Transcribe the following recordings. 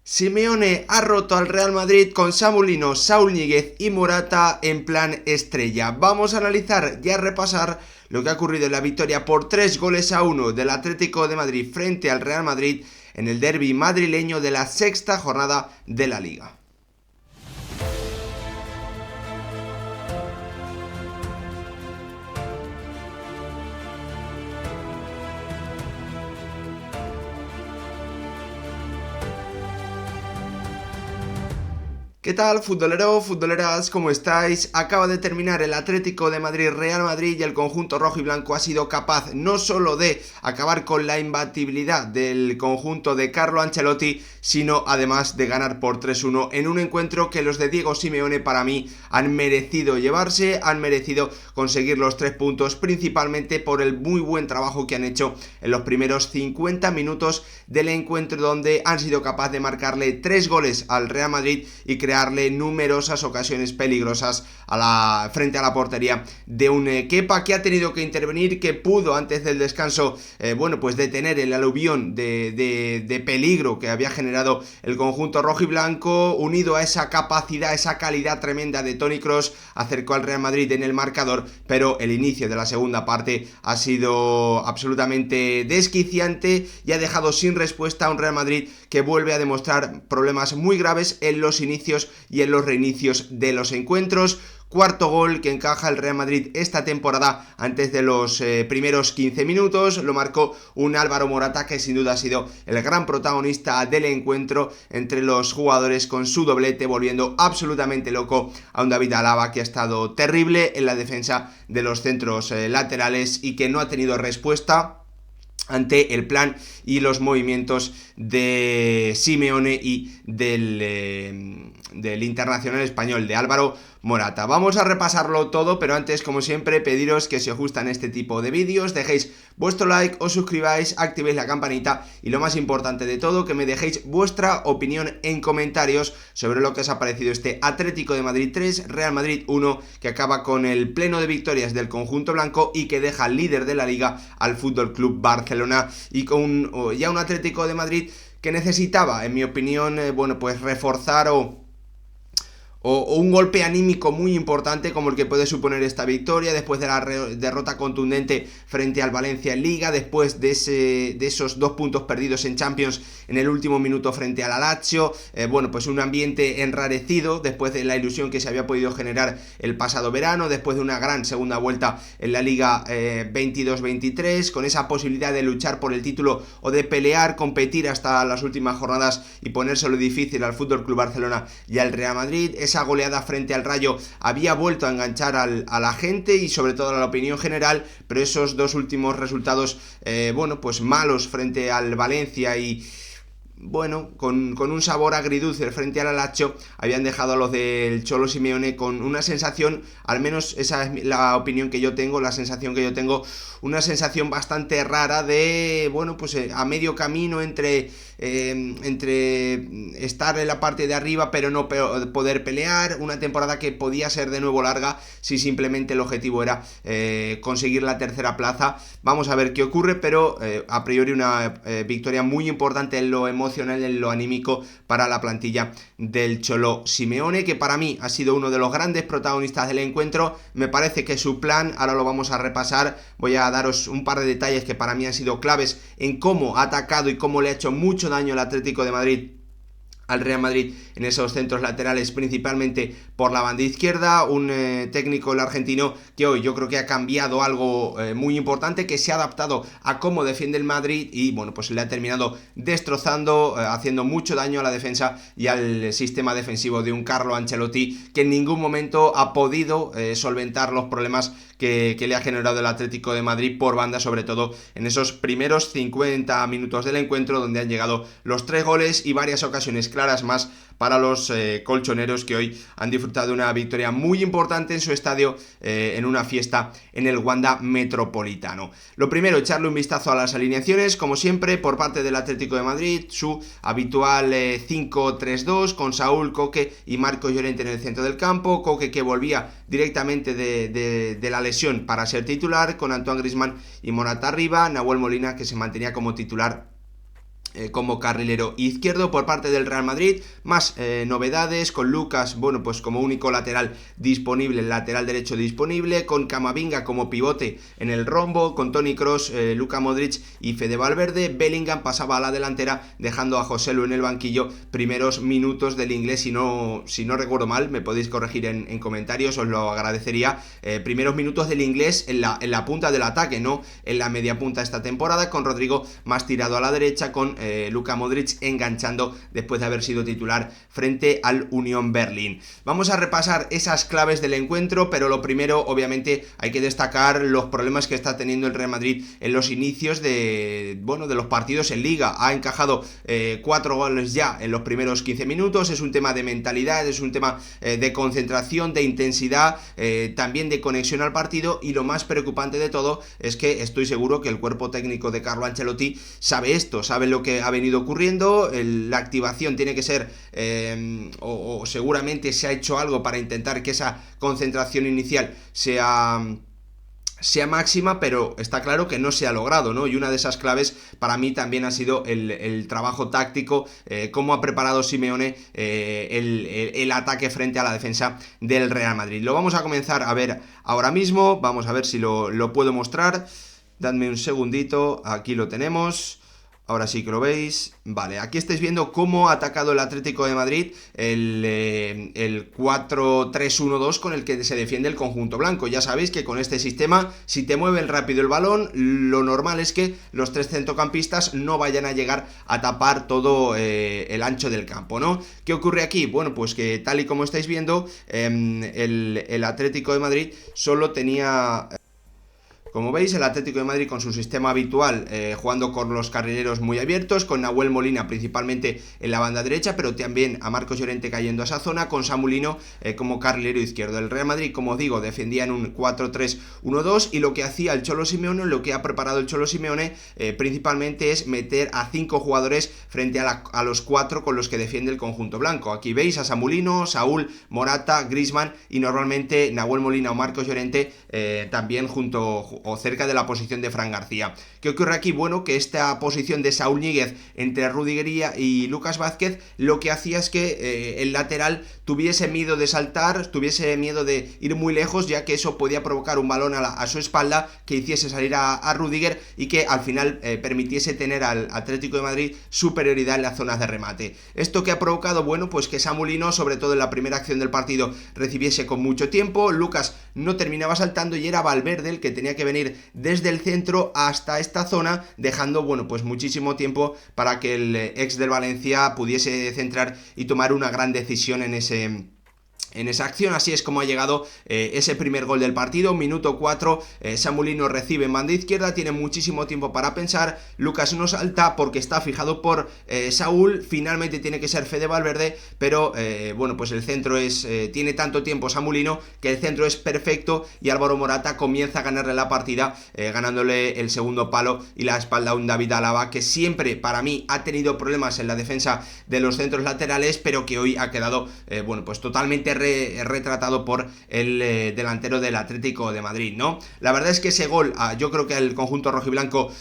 Simeone ha roto al Real Madrid con Samu Lino, Saúl Ñíguez y Morata en plan estrella. Vamos a analizar y a repasar lo que ha ocurrido en la victoria por 3-1 del Atlético de Madrid frente al Real Madrid en el derbi madrileño de la sexta jornada de la Liga. ¿Qué tal, futbolero, futboleras? ¿Cómo estáis? Acaba de terminar el Atlético de Madrid, Real Madrid, y el conjunto rojo y blanco ha sido capaz no solo de acabar con la imbatibilidad del conjunto de Carlo Ancelotti, sino además de ganar por 3-1 en un encuentro que los de Diego Simeone para mí han merecido llevarse, han merecido conseguir los 3 puntos, principalmente por el muy buen trabajo que han hecho en los primeros 50 minutos del encuentro, donde han sido capaces de marcarle 3 goles al Real Madrid y crearle numerosas ocasiones peligrosas frente a la portería de un Kepa que ha tenido que intervenir, que pudo antes del descanso pues detener el aluvión de peligro que había generado el conjunto rojo y blanco, unido a esa capacidad, esa calidad tremenda de Toni Kroos, acercó al Real Madrid en el marcador, pero el inicio de la segunda parte ha sido absolutamente desquiciante y ha dejado sin respuesta a un Real Madrid que vuelve a demostrar problemas muy graves en los inicios y en los reinicios de los encuentros. Cuarto gol que encaja el Real Madrid esta temporada antes de los primeros 15 minutos. Lo marcó un Álvaro Morata que sin duda ha sido el gran protagonista del encuentro entre los jugadores, con su doblete volviendo absolutamente loco a un David Alaba que ha estado terrible en la defensa de los centros laterales y que no ha tenido respuesta ante el plan y los movimientos de Simeone y del internacional español, de Álvaro Morata. Vamos a repasarlo todo, pero antes, como siempre, pediros que si os gustan este tipo de vídeos, dejéis vuestro like, os suscribáis, activéis la campanita y lo más importante de todo, que me dejéis vuestra opinión en comentarios sobre lo que os ha parecido este Atlético de Madrid 3, Real Madrid 1, que acaba con el pleno de victorias del conjunto blanco y que deja líder de la Liga al FC Barcelona, y con ya un Atlético de Madrid que necesitaba, en mi opinión, pues reforzar o un golpe anímico muy importante como el que puede suponer esta victoria después de la derrota contundente frente al Valencia en Liga, después de esos 2 puntos perdidos en Champions en el último minuto frente al Lazio. Pues un ambiente enrarecido después de la ilusión que se había podido generar el pasado verano, después de una gran segunda vuelta en la Liga 22-23, con esa posibilidad de luchar por el título o de pelear, competir hasta las últimas jornadas y ponérselo difícil al FC Barcelona y al Real Madrid. Esa goleada frente al Rayo había vuelto a enganchar a la gente y sobre todo a la opinión general, pero esos 2 últimos resultados pues malos frente al Valencia y con un sabor agridulce frente al Lazio habían dejado a los del Cholo Simeone con una sensación, al menos esa es la opinión que yo tengo, la sensación que yo tengo, una sensación bastante rara de, a medio camino entre estar en la parte de arriba pero no poder pelear, una temporada que podía ser de nuevo larga si simplemente el objetivo era conseguir la tercera plaza. Vamos a ver qué ocurre, pero a priori una victoria muy importante en lo emocional, en lo anímico para la plantilla del Cholo Simeone, que para mí ha sido uno de los grandes protagonistas del encuentro. Me parece que su plan, ahora lo vamos a repasar, voy a daros un par de detalles que para mí han sido claves en cómo ha atacado y cómo le ha hecho mucho daño al Atlético de Madrid al Real Madrid en esos centros laterales, principalmente por la banda izquierda. Un técnico, el argentino, que hoy yo creo que ha cambiado algo muy importante, que se ha adaptado a cómo defiende el Madrid y pues le ha terminado destrozando, haciendo mucho daño a la defensa y al sistema defensivo de un Carlo Ancelotti, que en ningún momento ha podido solventar los problemas que le ha generado el Atlético de Madrid por banda, sobre todo en esos primeros 50 minutos del encuentro, donde han llegado los 3 goles y varias ocasiones claras más para los colchoneros, que hoy han disfrutado de una victoria muy importante en su estadio, en una fiesta en el Wanda Metropolitano. Lo primero, echarle un vistazo a las alineaciones, como siempre, por parte del Atlético de Madrid, su habitual 5-3-2, con Saúl, Koke y Marcos Llorente en el centro del campo. Koke, que volvía directamente de la lesión para ser titular, con Antoine Griezmann y Morata arriba. Nahuel Molina, que se mantenía como titular como carrilero izquierdo. Por parte del Real Madrid, más novedades, con Lucas, bueno, pues como único lateral disponible, el lateral derecho disponible, con Camavinga como pivote en el rombo, con Toni Kroos, Luka Modric y Fede Valverde. Bellingham pasaba a la delantera, dejando a Joselu en el banquillo. Primeros minutos del inglés, si no recuerdo mal, me podéis corregir en comentarios, os lo agradecería. Primeros minutos del inglés en la punta del ataque, no en la media punta esta temporada, con Rodrigo más tirado a la derecha, con Luka Modric enganchando después de haber sido titular frente al Unión Berlín. Vamos a repasar esas claves del encuentro, pero lo primero, obviamente, hay que destacar los problemas que está teniendo el Real Madrid en los inicios de los partidos en Liga. Ha encajado 4 goles ya en los primeros 15 minutos, es un tema de mentalidad, es un tema de concentración, de intensidad, también de conexión al partido, y lo más preocupante de todo es que estoy seguro que el cuerpo técnico de Carlo Ancelotti sabe esto, sabe lo que ha venido ocurriendo. La activación tiene que ser o seguramente se ha hecho algo para intentar que esa concentración inicial sea máxima, pero está claro que no se ha logrado, ¿no? Y una de esas claves para mí también ha sido el trabajo táctico, cómo ha preparado Simeone el ataque frente a la defensa del Real Madrid. Lo vamos a comenzar a ver ahora mismo, vamos a ver si lo puedo mostrar. Dadme un segundito, aquí lo tenemos. Ahora sí que lo veis. Vale, aquí estáis viendo cómo ha atacado el Atlético de Madrid el 4-3-1-2 con el que se defiende el conjunto blanco. Ya sabéis que con este sistema, si te mueven rápido el balón, lo normal es que los 3 centrocampistas no vayan a llegar a tapar todo el ancho del campo, ¿no? ¿Qué ocurre aquí? Bueno, pues que tal y como estáis viendo, el Atlético de Madrid solo tenía... Como veis, el Atlético de Madrid con su sistema habitual, jugando con los carrileros muy abiertos, con Nahuel Molina principalmente en la banda derecha, pero también a Marcos Llorente cayendo a esa zona, con Samu Lino como carrilero izquierdo. El Real Madrid, como os digo, defendía en un 4-3-1-2, y lo que hacía el Cholo Simeone, lo que ha preparado el Cholo Simeone, principalmente es meter a 5 jugadores frente a los 4 con los que defiende el conjunto blanco. Aquí veis a Samu Lino, Saúl, Morata, Griezmann y normalmente Nahuel Molina o Marcos Llorente también junto o cerca de la posición de Fran García. ¿Qué ocurre aquí? Bueno, que esta posición de Saúl Ñíguez entre Rudiger y Lucas Vázquez lo que hacía es que el lateral tuviese miedo de saltar, tuviese miedo de ir muy lejos, ya que eso podía provocar un balón a su espalda que hiciese salir a Rudiger y que al final permitiese tener al Atlético de Madrid superioridad en las zonas de remate. ¿Esto qué ha provocado? Bueno, pues que Samu Lino, sobre todo en la primera acción del partido, recibiese con mucho tiempo, Lucas no terminaba saltando y era Valverde el que tenía que venir desde el centro hasta esta zona, dejando, bueno, pues muchísimo tiempo para que el ex del Valencia pudiese centrar y tomar una gran decisión en esa acción. Así es como ha llegado ese primer gol del partido. Minuto 4, Samu Lino recibe en banda izquierda, tiene muchísimo tiempo para pensar, Lucas no salta porque está fijado por Saúl, finalmente tiene que ser Fede Valverde, pero bueno, pues el centro tiene tanto tiempo Samu Lino que el centro es perfecto y Álvaro Morata comienza a ganarle la partida, ganándole el segundo palo y la espalda a un David Alaba que siempre para mí ha tenido problemas en la defensa de los centros laterales, pero que hoy ha quedado bueno, pues totalmente retratado por el delantero del Atlético de Madrid, ¿no? La verdad es que ese gol, yo creo que el conjunto rojiblanco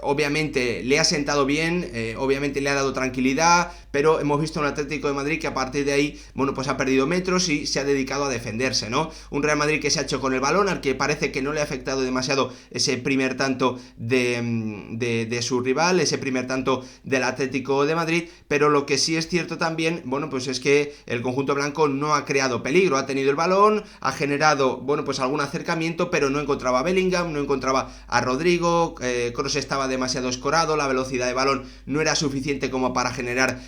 obviamente le ha sentado bien, obviamente le ha dado tranquilidad, pero hemos visto un Atlético de Madrid que a partir de ahí, bueno, pues ha perdido metros y se ha dedicado a defenderse, ¿no? Un Real Madrid que se ha hecho con el balón, al que parece que no le ha afectado demasiado ese primer tanto de su rival, ese primer tanto del Atlético de Madrid, pero lo que sí es cierto también, bueno, pues es que el conjunto blanco no ha creado peligro, ha tenido el balón, ha generado, bueno, pues algún acercamiento, pero no encontraba a Bellingham, no encontraba a Rodrigo, Kroos estaba demasiado escorado, la velocidad de balón no era suficiente como para generar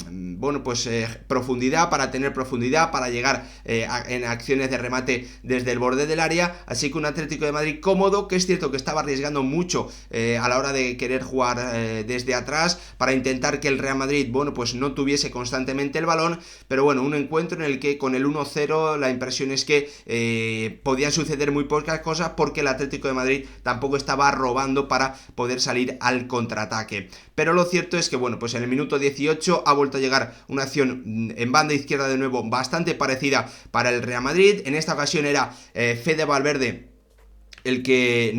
bueno, pues profundidad, para tener profundidad, para llegar en acciones de remate desde el borde del área, así que un Atlético de Madrid cómodo, que es cierto que estaba arriesgando mucho a la hora de querer jugar desde atrás, para intentar que el Real Madrid, bueno, pues no tuviese constantemente el balón, pero bueno, un encuentro en el que con el 1-0 la impresión es que podían suceder muy pocas cosas, porque el Atlético de Madrid tampoco estaba robando para poder salir al contraataque. Pero lo cierto es que, bueno, pues en el minuto 18 ha vuelto a llegar una acción en banda izquierda de nuevo bastante parecida para el Real Madrid. En esta ocasión era Fede Valverde el que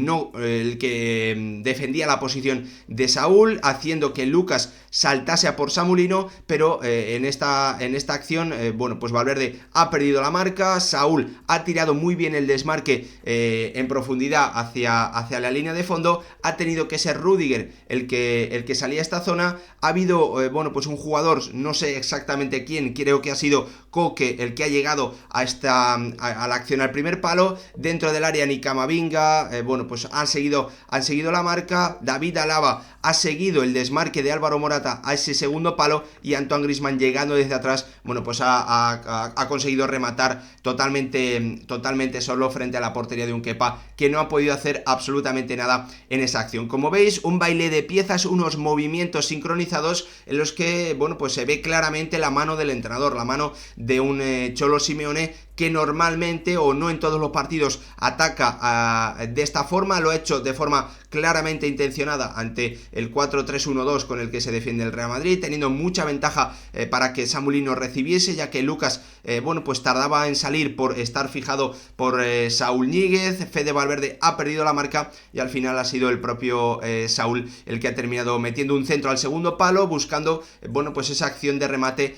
defendía la posición de Saúl, haciendo que Lucas saltase a por Samulino, pero en esta acción, bueno, pues Valverde ha perdido la marca, Saúl ha tirado muy bien el desmarque en profundidad hacia la línea de fondo, ha tenido que ser Rüdiger el que salía a esta zona, ha habido, bueno, pues un jugador, no sé exactamente quién, creo que ha sido Koke el que ha llegado a la acción al primer palo, dentro del área ni Camavinga, bueno, pues han seguido la marca, David Alaba ha seguido el desmarque de Álvaro Morata a ese segundo palo y Antoine Griezmann llegando desde atrás, bueno, pues ha conseguido rematar totalmente solo frente a la portería de un Kepa que no ha podido hacer absolutamente nada en esa acción. Como veis, un baile de piezas, unos movimientos sincronizados en los que, bueno, pues se ve claramente la mano del entrenador, la mano de un Cholo Simeone que normalmente o no en todos los partidos ataca de esta forma, lo ha hecho de forma claramente intencionada ante el 4-3-1-2 con el que se defiende el Real Madrid, teniendo mucha ventaja para que Samulino recibiese, ya que Lucas, bueno, pues tardaba en salir por estar fijado por Saúl Ñíguez. Fede Valverde ha perdido la marca y al final ha sido el propio Saúl el que ha terminado metiendo un centro al segundo palo, buscando, bueno, pues esa acción de remate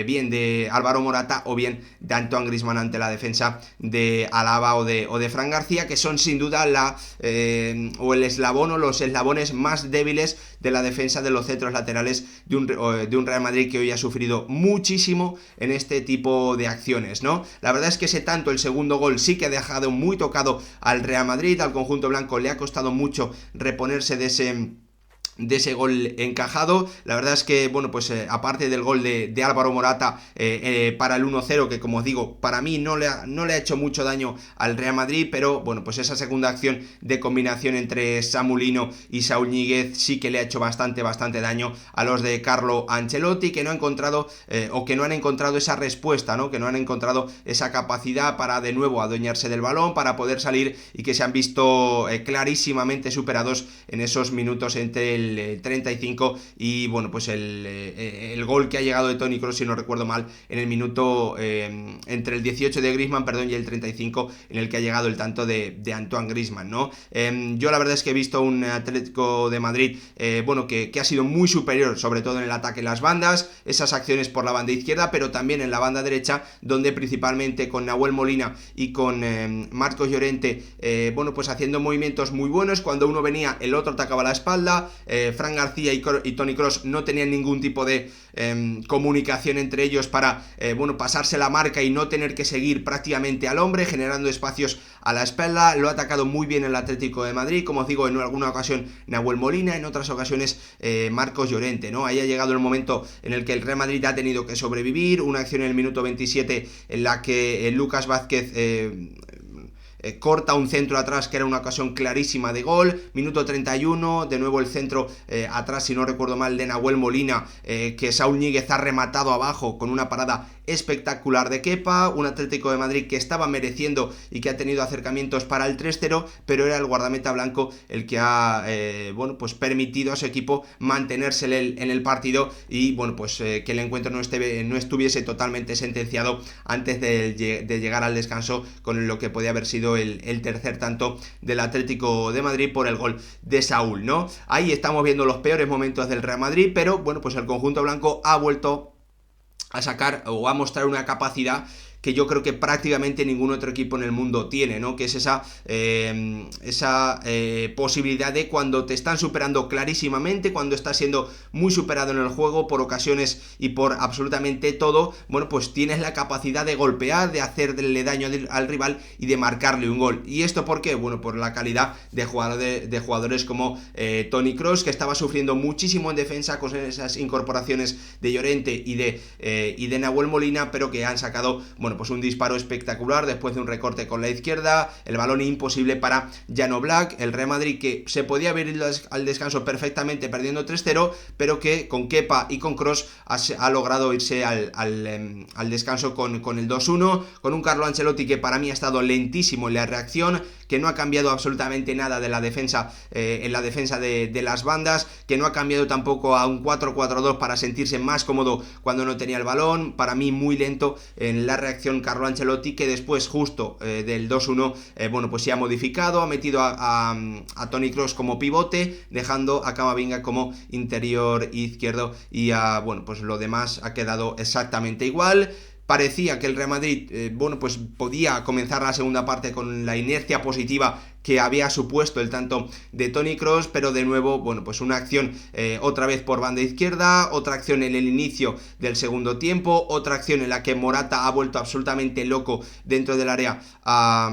bien de Álvaro Morata o bien de Antoine Griezmann ante la defensa de Alaba o de Fran García, que son sin duda el eslabón o los eslabones más débiles de la defensa de los centros laterales de un Real Madrid que hoy ha sufrido muchísimo en este tipo de acciones, ¿no? La verdad es que ese tanto, el segundo gol, sí que ha dejado muy tocado al Real Madrid, al conjunto blanco le ha costado mucho reponerse de ese gol encajado. La verdad es que, bueno, pues aparte del gol de Álvaro Morata para el 1-0, que como os digo, para mí no le ha hecho mucho daño al Real Madrid, pero bueno, pues esa segunda acción de combinación entre Samulino y Saúl Ñíguez sí que le ha hecho bastante daño a los de Carlo Ancelotti, que no han encontrado esa respuesta, ¿no? Que no han encontrado esa capacidad para de nuevo adueñarse del balón, para poder salir, y que se han visto clarísimamente superados en esos minutos entre el 35 y bueno, pues el gol que ha llegado de Toni Kroos, si no recuerdo mal, en el minuto entre el 18 de Griezmann, perdón, y el 35, en el que ha llegado el tanto de Antoine Griezmann, ¿no? Yo la verdad es que he visto un Atlético de Madrid, bueno, que ha sido muy superior, sobre todo en el ataque en las bandas, esas acciones por la banda izquierda, pero también en la banda derecha, donde principalmente con Nahuel Molina y con Marcos Llorente, bueno, pues haciendo movimientos muy buenos, cuando uno venía, el otro atacaba la espalda. Fran García y Toni Kroos no tenían ningún tipo de comunicación entre ellos para, bueno, pasarse la marca y no tener que seguir prácticamente al hombre, generando espacios a la espalda. Lo ha atacado muy bien el Atlético de Madrid, como os digo, en alguna ocasión Nahuel Molina, en otras ocasiones Marcos Llorente, ¿no? Ahí ha llegado el momento en el que el Real Madrid ha tenido que sobrevivir, una acción en el minuto 27 en la que Lucas Vázquez corta un centro atrás, que era una ocasión clarísima de gol. Minuto 31, de nuevo el centro atrás, si no recuerdo mal, de Nahuel Molina, que Saúl Ñíguez ha rematado abajo con una parada espectacular de Kepa. Un Atlético de Madrid que estaba mereciendo y que ha tenido acercamientos para el 3-0, pero era el guardameta blanco el que ha bueno, pues permitido a su equipo mantenerse en el partido y bueno, pues que el encuentro no estuviese totalmente sentenciado antes de llegar al descanso, con lo que podía haber sido el tercer tanto del Atlético de Madrid por el gol de Saúl, ¿no? Ahí estamos viendo los peores momentos del Real Madrid, pero bueno, pues el conjunto blanco ha vuelto a sacar o a mostrar una capacidad que yo creo que prácticamente ningún otro equipo en el mundo tiene, ¿no? Que es esa posibilidad de, cuando te están superando clarísimamente, cuando estás siendo muy superado en el juego por ocasiones y por absolutamente todo, bueno, pues tienes la capacidad de golpear, de hacerle daño al rival y de marcarle un gol. ¿Y esto por qué? Bueno, por la calidad de jugadores como Toni Kroos, que estaba sufriendo muchísimo en defensa con esas incorporaciones de Llorente y de Nahuel Molina, pero que han sacado, bueno, pues un disparo espectacular después de un recorte con la izquierda, el balón imposible para Jan Oblak. El Real Madrid, que se podía haber ido al descanso perfectamente perdiendo 3-0, pero que con Kepa y con Kroos ha logrado irse al descanso con el 2-1, con un Carlo Ancelotti que para mí ha estado lentísimo en la reacción, que no ha cambiado absolutamente nada de la defensa, en la defensa de las bandas, que no ha cambiado tampoco a un 4-4-2 para sentirse más cómodo cuando no tenía el balón. Para mí muy lento en la reacción Carlo Ancelotti, que después justo del 2-1, bueno, pues se ha modificado, ha metido a Toni Kroos como pivote, dejando a Camavinga como interior izquierdo, y bueno, pues lo demás ha quedado exactamente igual. Parecía que el Real Madrid, bueno, pues podía comenzar la segunda parte con la inercia positiva que había supuesto el tanto de Toni Kroos, pero de nuevo, bueno, pues una acción otra vez por banda izquierda, otra acción en el inicio del segundo tiempo, otra acción en la que Morata ha vuelto absolutamente loco dentro del área a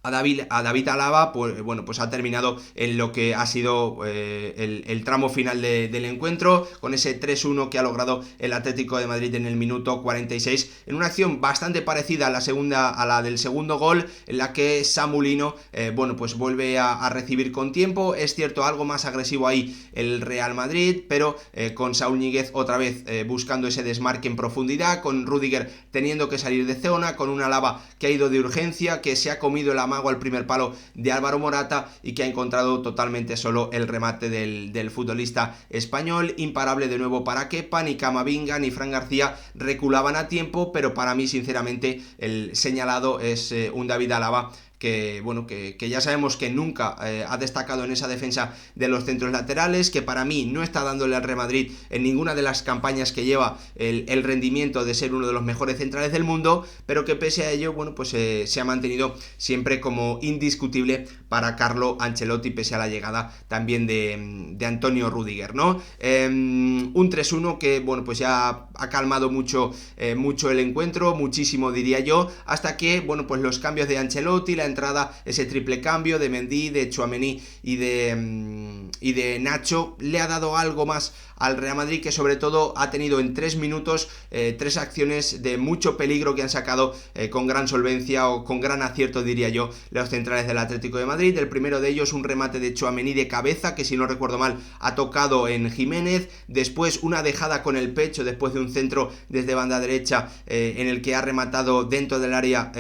David Alaba. Pues bueno, pues ha terminado en lo que ha sido el tramo final del encuentro, con ese 3-1 que ha logrado el Atlético de Madrid en el minuto 46, en una acción bastante parecida a la del segundo gol, en la que Samu Lino, bueno, pues vuelve a recibir con tiempo. Es cierto, algo más agresivo ahí el Real Madrid, pero con Saúl Ñíguez otra vez buscando ese desmarque en profundidad, con Rüdiger teniendo que salir de zona, con un Alaba que ha ido de urgencia, que se ha comido la amago al primer palo de Álvaro Morata y que ha encontrado totalmente solo el remate del futbolista español. Imparable de nuevo para Kepa. Ni Camavinga ni Fran García reculaban a tiempo, pero para mí sinceramente el señalado es un David Alaba que, bueno, que ya sabemos que nunca ha destacado en esa defensa de los centros laterales, que para mí no está dándole al Real Madrid en ninguna de las campañas que lleva el rendimiento de ser uno de los mejores centrales del mundo, pero que pese a ello, bueno, pues se ha mantenido siempre como indiscutible para Carlo Ancelotti, pese a la llegada también de Antonio Rüdiger, ¿no? Un 3-1 que, bueno, pues ya ha calmado mucho el encuentro, muchísimo diría yo, hasta que, bueno, pues los cambios de Ancelotti, la entrada, ese triple cambio de Mendy, de Tchouaméni y de Nacho, le ha dado algo más al Real Madrid, que sobre todo ha tenido en 3 minutos 3 acciones de mucho peligro que han sacado con gran solvencia o con gran acierto, diría yo, los centrales del Atlético de Madrid. El primero de ellos, un remate de Tchouaméni de cabeza, que si no recuerdo mal ha tocado en Jiménez. Después una dejada con el pecho después de un centro desde banda derecha en el que ha rematado dentro del área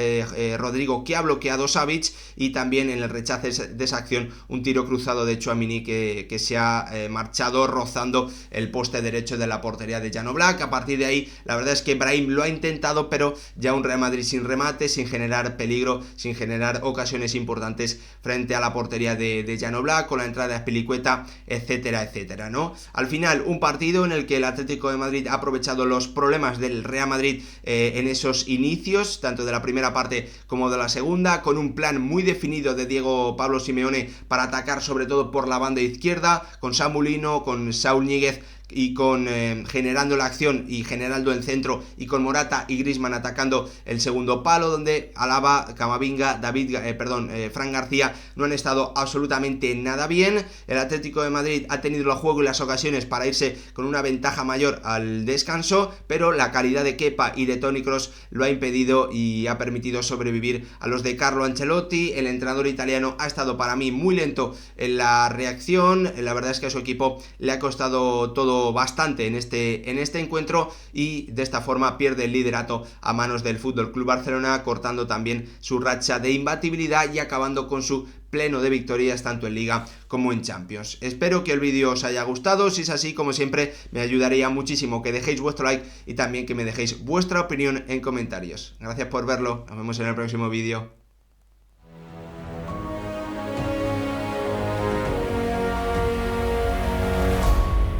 Rodrigo, que ha bloqueado Savic. Y también en el rechace de esa acción un tiro cruzado de Tchouaméni que se ha marchado rozando el poste derecho de la portería de Jan Oblak. A partir de ahí, la verdad es que Brahim lo ha intentado, pero ya un Real Madrid sin remate, sin generar peligro, sin generar ocasiones importantes frente a la portería de Jan Oblak, con la entrada de Azpilicueta, etcétera, etcétera, ¿no? Al final, un partido en el que el Atlético de Madrid ha aprovechado los problemas del Real Madrid en esos inicios, tanto de la primera parte como de la segunda, con un plan muy definido de Diego Pablo Simeone para atacar sobre todo por la banda izquierda, con Samu Lino, con Saúl Ñíguez y con generando la acción y generando el centro, y con Morata y Griezmann atacando el segundo palo, donde Alaba, Camavinga, Fran García no han estado absolutamente nada bien. El Atlético de Madrid ha tenido el juego y las ocasiones para irse con una ventaja mayor al descanso, pero la calidad de Kepa y de Toni Kroos lo ha impedido y ha permitido sobrevivir a los de Carlo Ancelotti. El entrenador italiano ha estado para mí muy lento en la reacción. La verdad es que a su equipo le ha costado todo bastante en este encuentro, y de esta forma pierde el liderato a manos del FC Barcelona, cortando también su racha de imbatibilidad y acabando con su pleno de victorias tanto en Liga como en Champions. Espero que el vídeo os haya gustado. Si es así, como siempre, me ayudaría muchísimo que dejéis vuestro like y también que me dejéis vuestra opinión en comentarios. Gracias por verlo, nos vemos en el próximo vídeo.